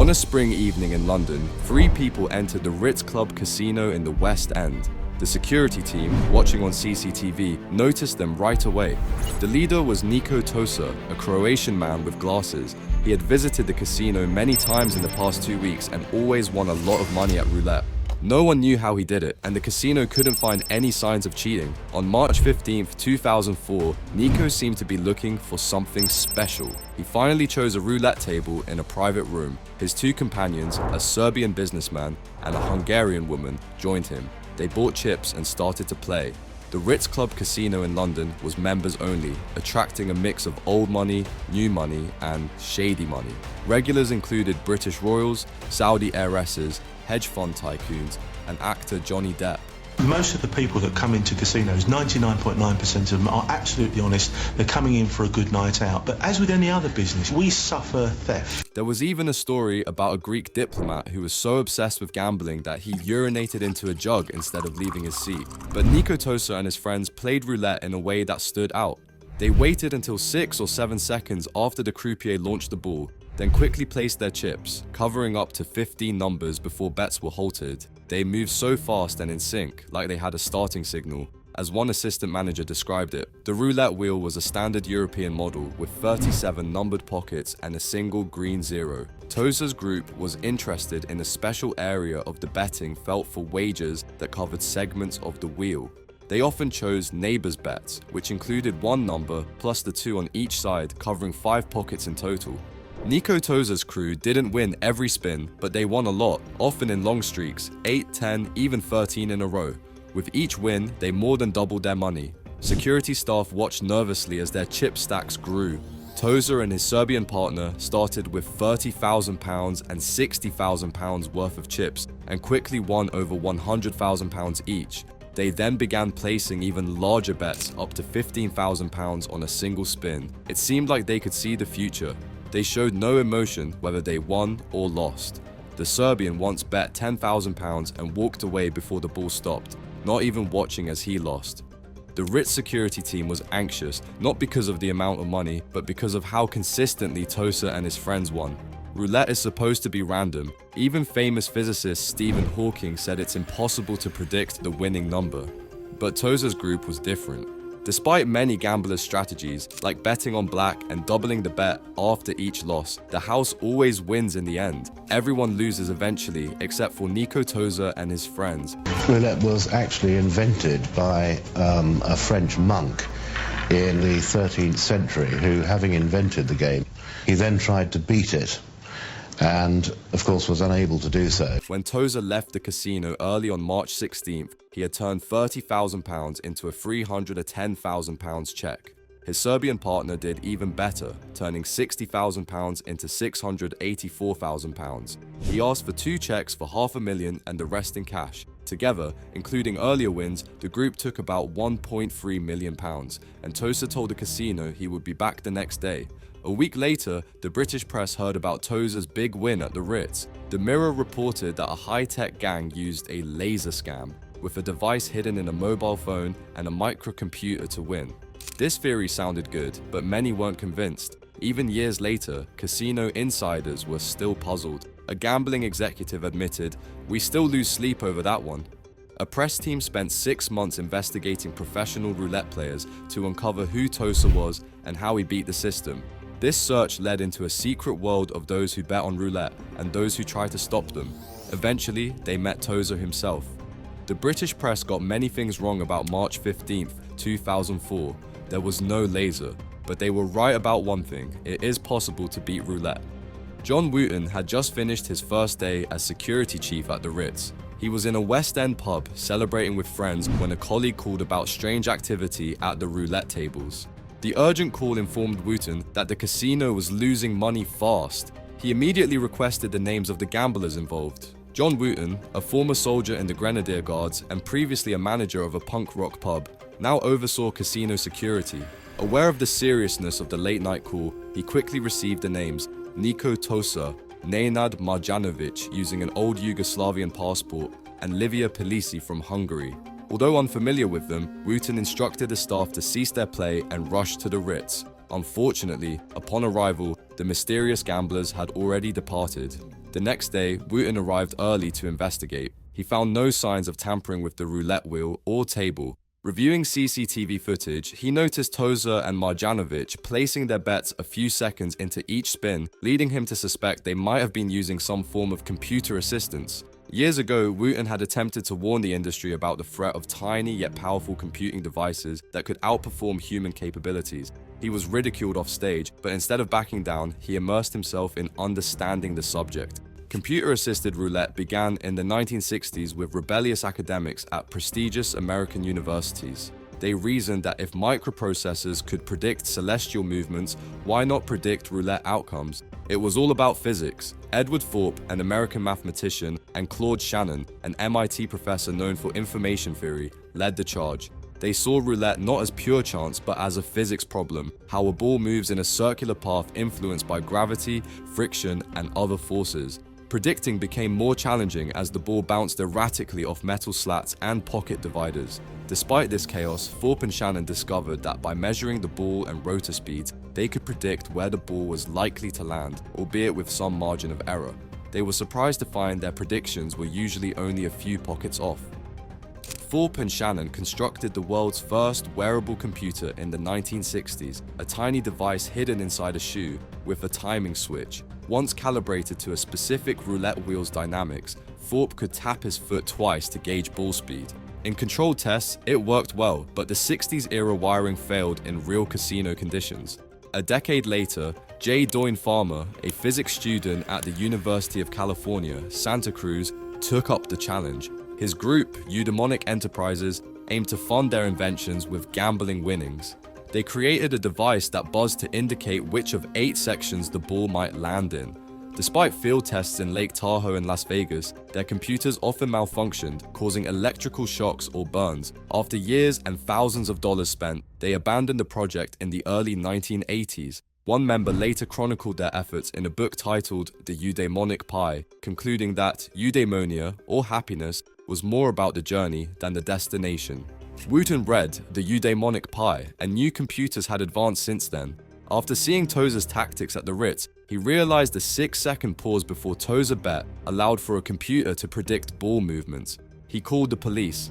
On a spring evening in London, 3 people entered the Ritz Club casino in the West End. The security team, watching on CCTV, noticed them right away. The leader was Niko Tosa, a Croatian man with glasses. He had visited the casino many times in the past 2 weeks and always won a lot of money at roulette. No one knew how he did it, and the casino couldn't find any signs of cheating. On March 15, 2004, Niko seemed to be looking for something special. He finally chose a roulette table in a private room. His 2 companions, a Serbian businessman and a Hungarian woman, joined him. They bought chips and started to play. The Ritz Club Casino in London was members only, attracting a mix of old money, new money, and shady money. Regulars included British royals, Saudi heiresses, hedge fund tycoons, and actor Johnny Depp. Most of the people that come into casinos, 99.9% of them are absolutely honest. They're coming in for a good night out. But as with any other business, we suffer theft. There was even a story about a Greek diplomat who was so obsessed with gambling that he urinated into a jug instead of leaving his seat. But Niko Tosa and his friends played roulette in a way that stood out. They waited until 6 or 7 seconds after the croupier launched the ball, then quickly placed their chips, covering up to 15 numbers before bets were halted. They moved so fast and in sync, like they had a starting signal. As one assistant manager described it, the roulette wheel was a standard European model with 37 numbered pockets and a single green zero. Tosa's group was interested in a special area of the betting felt for wagers that covered segments of the wheel. They often chose neighbors bets, which included 1 number plus the 2 on each side, covering 5 pockets in total. Niko Tosa's crew didn't win every spin, but they won a lot, often in long streaks, 8, 10, even 13 in a row. With each win, they more than doubled their money. Security staff watched nervously as their chip stacks grew. Tosa and his Serbian partner started with £30,000 and £60,000 worth of chips and quickly won over £100,000 each. They then began placing even larger bets up to £15,000 on a single spin. It seemed like they could see the future. They showed no emotion whether they won or lost. The Serbian once bet £10,000 and walked away before the ball stopped, not even watching as he lost. The Ritz security team was anxious, not because of the amount of money, but because of how consistently Tosa and his friends won. Roulette is supposed to be random. Even famous physicist Stephen Hawking said it's impossible to predict the winning number. But Tosa's group was different. Despite many gamblers' strategies, like betting on black and doubling the bet after each loss, the house always wins in the end. Everyone loses eventually, except for Niko Tosa and his friends. Roulette was actually invented by a French monk in the 13th century who, having invented the game, he then tried to beat it, and of course was unable to do so. When Tosa left the casino early on March 16th, he had turned £30,000 into a £310,000 check. His Serbian partner did even better, turning £60,000 into £684,000. He asked for 2 checks for $500,000 and the rest in cash. Together, including earlier wins, the group took about £1.3 million, and Tosa told the casino he would be back the next day. A week later, the British press heard about Tosa's big win at the Ritz. The Mirror reported that a high-tech gang used a laser scam, with a device hidden in a mobile phone and a microcomputer to win. This theory sounded good, but many weren't convinced. Even years later, casino insiders were still puzzled. A gambling executive admitted, "We still lose sleep over that one." A press team spent 6 months investigating professional roulette players to uncover who Tosa was and how he beat the system. This search led into a secret world of those who bet on roulette and those who try to stop them. Eventually, they met Tosa himself. The British press got many things wrong about March 15, 2004. There was no laser, but they were right about one thing: it is possible to beat roulette. John Wooten had just finished his first day as security chief at the Ritz. He was in a West End pub celebrating with friends when a colleague called about strange activity at the roulette tables. The urgent call informed Wooten that the casino was losing money fast. He immediately requested the names of the gamblers involved. John Wooten, a former soldier in the Grenadier Guards and previously a manager of a punk rock pub, now oversaw casino security. Aware of the seriousness of the late-night call, he quickly received the names Niko Tosa, Nenad Marjanovic using an old Yugoslavian passport, and Livia Pelisi from Hungary. Although unfamiliar with them, Wooten instructed the staff to cease their play and rush to the Ritz. Unfortunately, upon arrival, the mysterious gamblers had already departed. The next day, Wooten arrived early to investigate. He found no signs of tampering with the roulette wheel or table. Reviewing CCTV footage, he noticed Tosa and Marjanovic placing their bets a few seconds into each spin, leading him to suspect they might have been using some form of computer assistance. Years ago, Wooten had attempted to warn the industry about the threat of tiny yet powerful computing devices that could outperform human capabilities. He was ridiculed off stage, but instead of backing down, he immersed himself in understanding the subject. Computer-assisted roulette began in the 1960s with rebellious academics at prestigious American universities. They reasoned that if microprocessors could predict celestial movements, why not predict roulette outcomes? It was all about physics. Edward Thorpe, an American mathematician, and Claude Shannon, an MIT professor known for information theory, led the charge. They saw roulette not as pure chance, but as a physics problem, how a ball moves in a circular path influenced by gravity, friction, and other forces. Predicting became more challenging as the ball bounced erratically off metal slats and pocket dividers. Despite this chaos, Thorpe and Shannon discovered that by measuring the ball and rotor speeds, they could predict where the ball was likely to land, albeit with some margin of error. They were surprised to find their predictions were usually only a few pockets off. Thorpe and Shannon constructed the world's first wearable computer in the 1960s, a tiny device hidden inside a shoe with a timing switch. Once calibrated to a specific roulette wheel's dynamics, Thorpe could tap his foot twice to gauge ball speed. In controlled tests, it worked well, but the 60s era wiring failed in real casino conditions. A decade later, J. Doyne Farmer, a physics student at the University of California, Santa Cruz, took up the challenge. His group, Eudaimonic Enterprises, aimed to fund their inventions with gambling winnings. They created a device that buzzed to indicate which of 8 sections the ball might land in. Despite field tests in Lake Tahoe and Las Vegas, their computers often malfunctioned, causing electrical shocks or burns. After years and thousands of dollars spent, they abandoned the project in the early 1980s. One member later chronicled their efforts in a book titled The Eudaimonic Pie, concluding that eudaimonia, or happiness, was more about the journey than the destination. Wooten read The Eudaimonic Pie, and knew computers had advanced since then. After seeing Tosa's tactics at the Ritz, he realized the 6-second pause before Tosa bet allowed for a computer to predict ball movements. He called the police.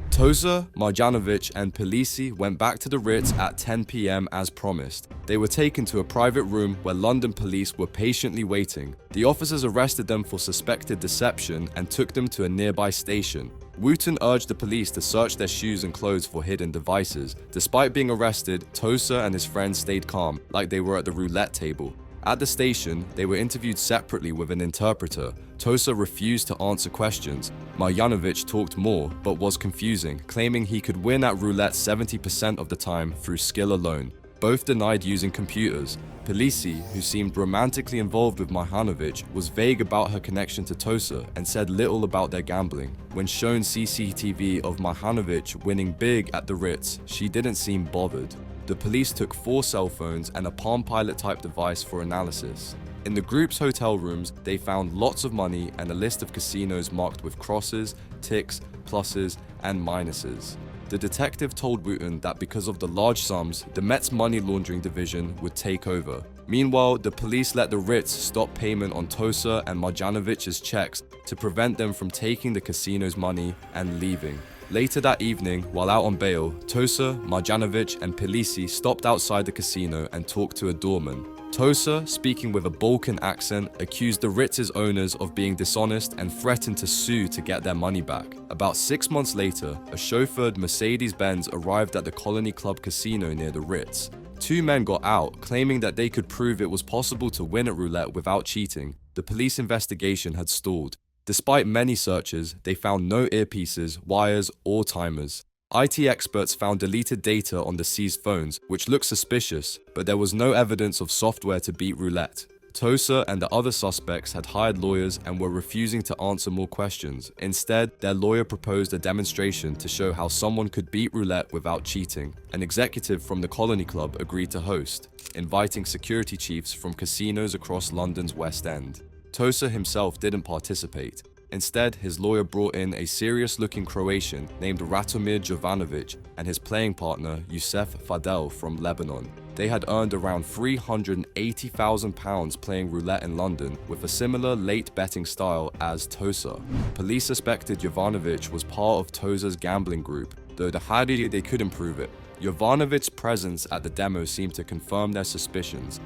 Tosa, Marjanovic, and Polisi went back to the Ritz at 10 p.m. as promised. They were taken to a private room where London police were patiently waiting. The officers arrested them for suspected deception and took them to a nearby station. Wooten urged the police to search their shoes and clothes for hidden devices. Despite being arrested, Tosa and his friends stayed calm, like they were at the roulette table. At the station, they were interviewed separately with an interpreter. Tosa refused to answer questions. Marjanovic talked more, but was confusing, claiming he could win at roulette 70% of the time through skill alone. Both denied using computers. Polisi, who seemed romantically involved with Marjanovic, was vague about her connection to Tosa and said little about their gambling. When shown CCTV of Marjanovic winning big at the Ritz, she didn't seem bothered. The police took 4 cell phones and a Palm Pilot type device for analysis. In the group's hotel rooms, they found lots of money and a list of casinos marked with crosses, ticks, pluses, and minuses. The detective told Wooten that because of the large sums, the Met's money laundering division would take over. Meanwhile, the police let the Ritz stop payment on Tosa and Marjanovic's checks to prevent them from taking the casino's money and leaving. Later that evening, while out on bail, Tosa, Marjanovic, and Polisi stopped outside the casino and talked to a doorman. Tosa, speaking with a Balkan accent, accused the Ritz's owners of being dishonest and threatened to sue to get their money back. About 6 months later, a chauffeured Mercedes-Benz arrived at the Colony Club casino near the Ritz. 2 men got out, claiming that they could prove it was possible to win at roulette without cheating. The police investigation had stalled. Despite many searches, they found no earpieces, wires, or timers. IT experts found deleted data on the seized phones, which looked suspicious, but there was no evidence of software to beat roulette. Tosa and the other suspects had hired lawyers and were refusing to answer more questions. Instead, their lawyer proposed a demonstration to show how someone could beat roulette without cheating. An executive from the Colony Club agreed to host, inviting security chiefs from casinos across London's West End. Tosa himself didn't participate. Instead, his lawyer brought in a serious-looking Croatian named Ratomir Jovanovic and his playing partner Yusef Fadel from Lebanon. they had earned around £380,000 playing roulette in London with a similar late betting style as Tosa. Police suspected Jovanovic was part of Tosa's gambling group, though they couldn't prove it. Jovanovic's presence at the demo seemed to confirm their suspicions.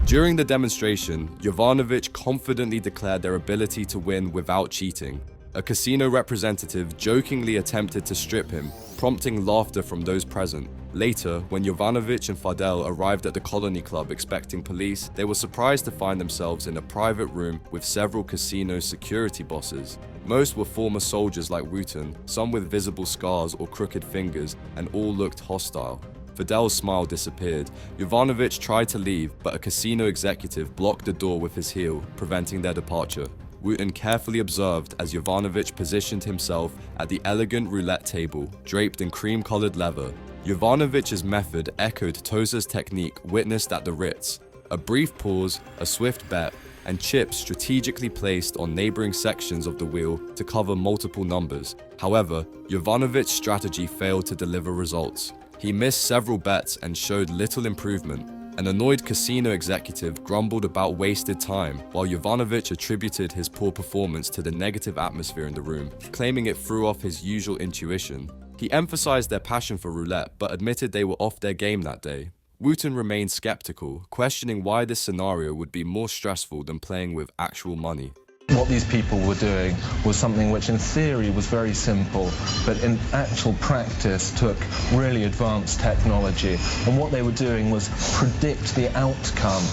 During the demonstration, Jovanovic confidently declared their ability to win without cheating. A casino representative jokingly attempted to strip him, prompting laughter from those present. Later, when Jovanovic and Fadel arrived at the Colony Club expecting police, they were surprised to find themselves in a private room with several casino security bosses. Most were former soldiers like Wooten, some with visible scars or crooked fingers, and all looked hostile. Fidel's smile disappeared. Jovanovic tried to leave, but a casino executive blocked the door with his heel, preventing their departure. Wooten carefully observed as Jovanovic positioned himself at the elegant roulette table, draped in cream-colored leather. Jovanovic's method echoed Tosa's technique witnessed at the Ritz. A brief pause, a swift bet, and chips strategically placed on neighboring sections of the wheel to cover multiple numbers. However, Jovanovic's strategy failed to deliver results. He missed several bets and showed little improvement. An annoyed casino executive grumbled about wasted time, while Jovanovic attributed his poor performance to the negative atmosphere in the room, claiming it threw off his usual intuition. He emphasized their passion for roulette, but admitted they were off their game that day. Wooten remained skeptical, questioning why this scenario would be more stressful than playing with actual money. What these people were doing was something which in theory was very simple, but in actual practice took really advanced technology. And what they were doing was predict the outcome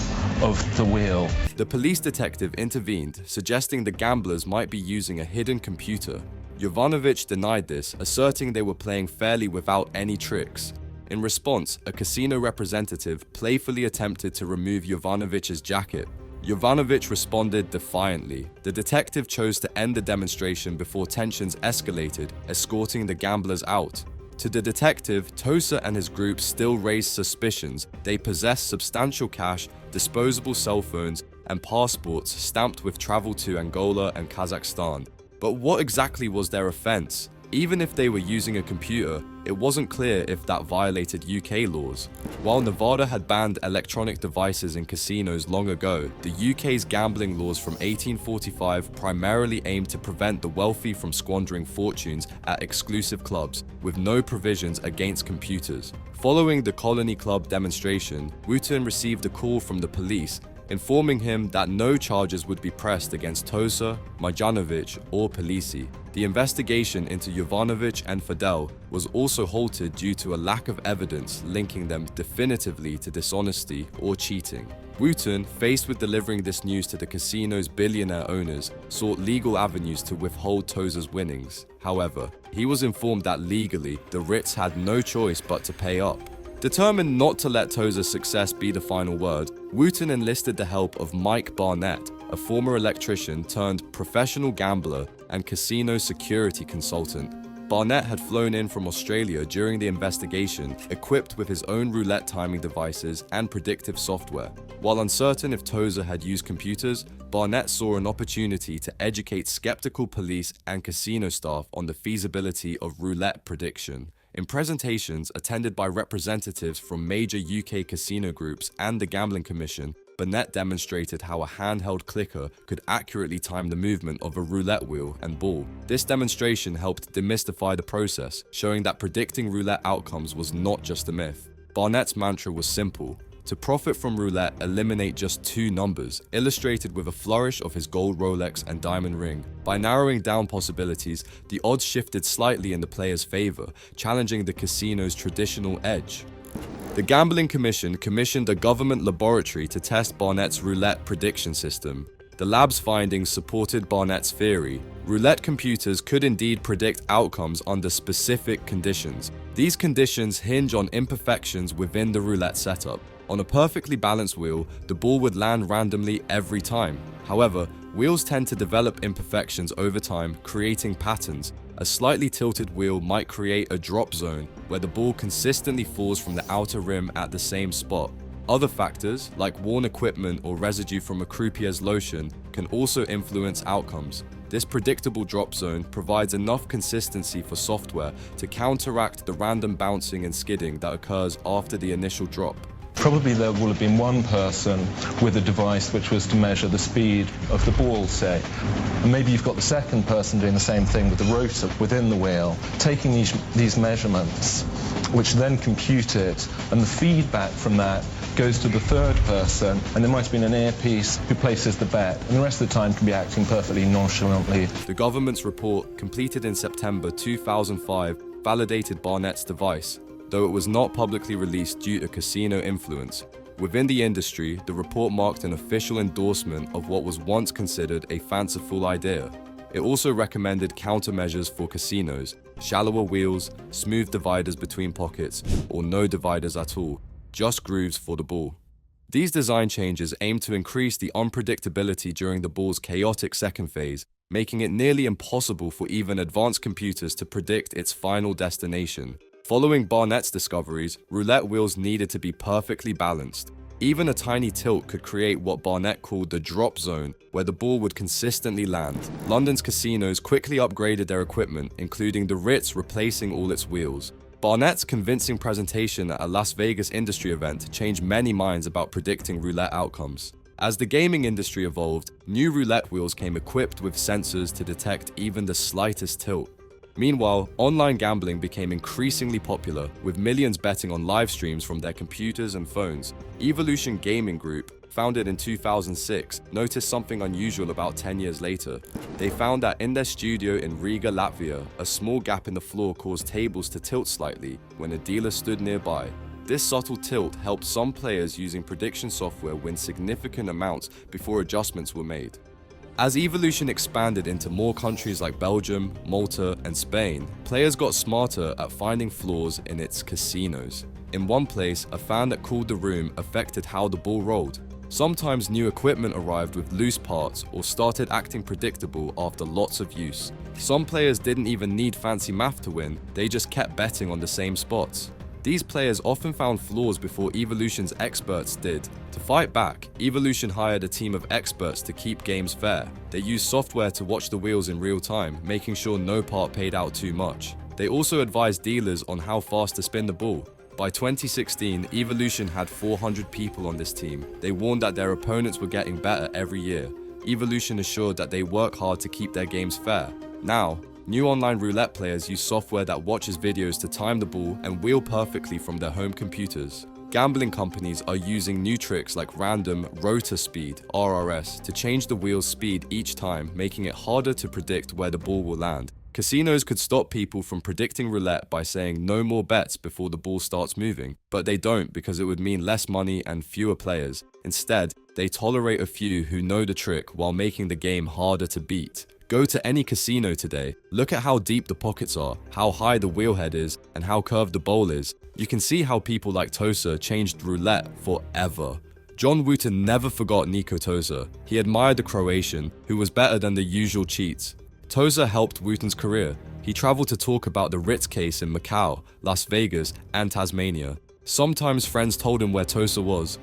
of the wheel. The police detective intervened, suggesting the gamblers might be using a hidden computer. Jovanovic denied this, asserting they were playing fairly without any tricks. In response, a casino representative playfully attempted to remove Jovanovic's jacket. Jovanovic responded defiantly. The detective chose to end the demonstration before tensions escalated, escorting the gamblers out. To the detective, Tosa and his group still raised suspicions. They possessed substantial cash, disposable cell phones, and passports stamped with travel to Angola and Kazakhstan. But what exactly was their offense? Even if they were using a computer, it wasn't clear if that violated UK laws. While Nevada had banned electronic devices in casinos long ago, the UK's gambling laws from 1845 primarily aimed to prevent the wealthy from squandering fortunes at exclusive clubs, with no provisions against computers. Following the Colony Club demonstration, Wooten received a call from the police, informing him that no charges would be pressed against Tosa, Marjanovic, or Polisi. The investigation into Jovanovic and Fadel was also halted due to a lack of evidence linking them definitively to dishonesty or cheating. Wooten, faced with delivering this news to the casino's billionaire owners, sought legal avenues to withhold Tosa's winnings. However, he was informed that legally, the Ritz had no choice but to pay up. Determined not to let Tosa's success be the final word, Wooten enlisted the help of Mike Barnett, a former electrician turned professional gambler and casino security consultant. Barnett had flown in from Australia during the investigation, equipped with his own roulette timing devices and predictive software. While uncertain if Tosa had used computers, Barnett saw an opportunity to educate skeptical police and casino staff on the feasibility of roulette prediction. In presentations attended by representatives from major UK casino groups and the Gambling Commission, Barnett demonstrated how a handheld clicker could accurately time the movement of a roulette wheel and ball. This demonstration helped demystify the process, showing that predicting roulette outcomes was not just a myth. Barnett's mantra was simple: to profit from roulette, eliminate just two numbers, illustrated with a flourish of his gold Rolex and diamond ring. By narrowing down possibilities, the odds shifted slightly in the player's favor, challenging the casino's traditional edge. The Gambling Commission commissioned a government laboratory to test Barnett's roulette prediction system. The lab's findings supported Barnett's theory. Roulette computers could indeed predict outcomes under specific conditions. These conditions hinge on imperfections within the roulette setup. On a perfectly balanced wheel, the ball would land randomly every time. However, wheels tend to develop imperfections over time, creating patterns. A slightly tilted wheel might create a drop zone, where the ball consistently falls from the outer rim at the same spot. Other factors, like worn equipment or residue from a croupier's lotion, can also influence outcomes. This predictable drop zone provides enough consistency for software to counteract the random bouncing and skidding that occurs after the initial drop. Probably there will have been one person with a device which was to measure the speed of the ball, say. And maybe you've got the second person doing the same thing with the rotor within the wheel, taking these measurements, which then compute it, and the feedback from that goes to the third person, and there might have been an earpiece who places the bet, and the rest of the time can be acting perfectly nonchalantly. The government's report, completed in September 2005, validated Barnett's device, though it was not publicly released due to casino influence. Within the industry, the report marked an official endorsement of what was once considered a fanciful idea. It also recommended countermeasures for casinos, shallower wheels, smooth dividers between pockets, or no dividers at all, just grooves for the ball. These design changes aim to increase the unpredictability during the ball's chaotic second phase, making it nearly impossible for even advanced computers to predict its final destination. Following Barnett's discoveries, roulette wheels needed to be perfectly balanced. Even a tiny tilt could create what Barnett called the drop zone, where the ball would consistently land. London's casinos quickly upgraded their equipment, including the Ritz replacing all its wheels. Barnett's convincing presentation at a Las Vegas industry event changed many minds about predicting roulette outcomes. As the gaming industry evolved, new roulette wheels came equipped with sensors to detect even the slightest tilt. Meanwhile, online gambling became increasingly popular, with millions betting on live streams from their computers and phones. Evolution Gaming Group, founded in 2006, noticed something unusual about 10 years later. They found that in their studio in Riga, Latvia, a small gap in the floor caused tables to tilt slightly when a dealer stood nearby. This subtle tilt helped some players using prediction software win significant amounts before adjustments were made. As Evolution expanded into more countries like Belgium, Malta, and Spain, players got smarter at finding flaws in its casinos. In one place, a fan that cooled the room affected how the ball rolled. Sometimes new equipment arrived with loose parts or started acting predictable after lots of use. Some players didn't even need fancy math to win, they just kept betting on the same spots. These players often found flaws before Evolution's experts did. To fight back, Evolution hired a team of experts to keep games fair. They used software to watch the wheels in real time, making sure no part paid out too much. They also advised dealers on how fast to spin the ball. By 2016, Evolution had 400 people on this team. They warned that their opponents were getting better every year. Evolution assured that they work hard to keep their games fair. Now, new online roulette players use software that watches videos to time the ball and wheel perfectly from their home computers. Gambling companies are using new tricks like random rotor speed, RRS, to change the wheel's speed each time, making it harder to predict where the ball will land. Casinos could stop people from predicting roulette by saying no more bets before the ball starts moving, but they don't because it would mean less money and fewer players. Instead, they tolerate a few who know the trick while making the game harder to beat. Go to any casino today, look at how deep the pockets are, how high the wheelhead is, and how curved the bowl is. You can see how people like Tosa changed roulette forever. John Wooten never forgot Niko Tosa. He admired the Croatian, who was better than the usual cheats. Tosa helped Wooten's career. He traveled to talk about the Ritz case in Macau, Las Vegas, and Tasmania. Sometimes friends told him where Tosa was.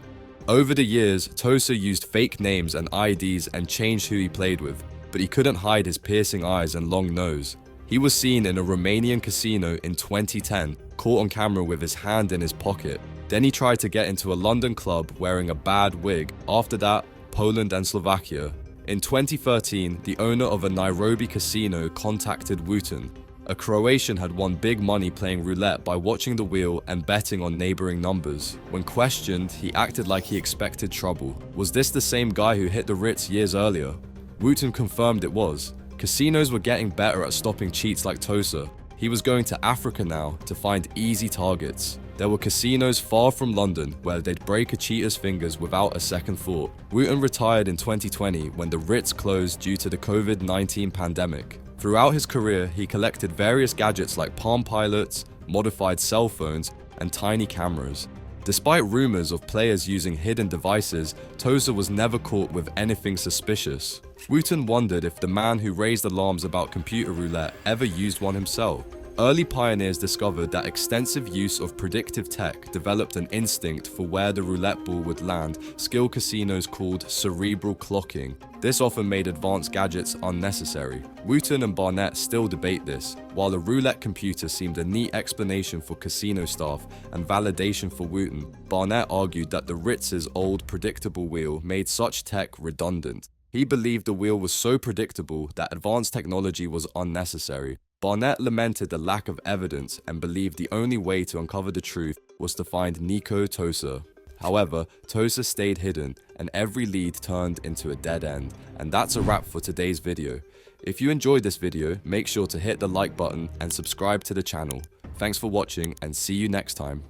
Over the years, Tosa used fake names and IDs and changed who he played with, but he couldn't hide his piercing eyes and long nose. He was seen in a Romanian casino in 2010, caught on camera with his hand in his pocket. Then he tried to get into a London club wearing a bad wig. After that, Poland and Slovakia. In 2013, the owner of a Nairobi casino contacted Wooten. A Croatian had won big money playing roulette by watching the wheel and betting on neighboring numbers. When questioned, he acted like he expected trouble. Was this the same guy who hit the Ritz years earlier? Wooten confirmed it was. Casinos were getting better at stopping cheats like Tosa. He was going to Africa now to find easy targets. There were casinos far from London where they'd break a cheater's fingers without a second thought. Wooten retired in 2020 when the Ritz closed due to the COVID-19 pandemic. Throughout his career, he collected various gadgets like Palm Pilots, modified cell phones, and tiny cameras. Despite rumors of players using hidden devices, Tosa was never caught with anything suspicious. Wooten wondered if the man who raised alarms about computer roulette ever used one himself. Early pioneers discovered that extensive use of predictive tech developed an instinct for where the roulette ball would land, skill casinos called cerebral clocking. This often made advanced gadgets unnecessary. Wooten and Barnett still debate this. While the roulette computer seemed a neat explanation for casino staff and validation for Wooten, Barnett argued that the Ritz's old predictable wheel made such tech redundant. He believed the wheel was so predictable that advanced technology was unnecessary. Barnett lamented the lack of evidence and believed the only way to uncover the truth was to find Niko Tosa. However, Tosa stayed hidden and every lead turned into a dead end. And that's a wrap for today's video. If you enjoyed this video, make sure to hit the like button and subscribe to the channel. Thanks for watching and see you next time.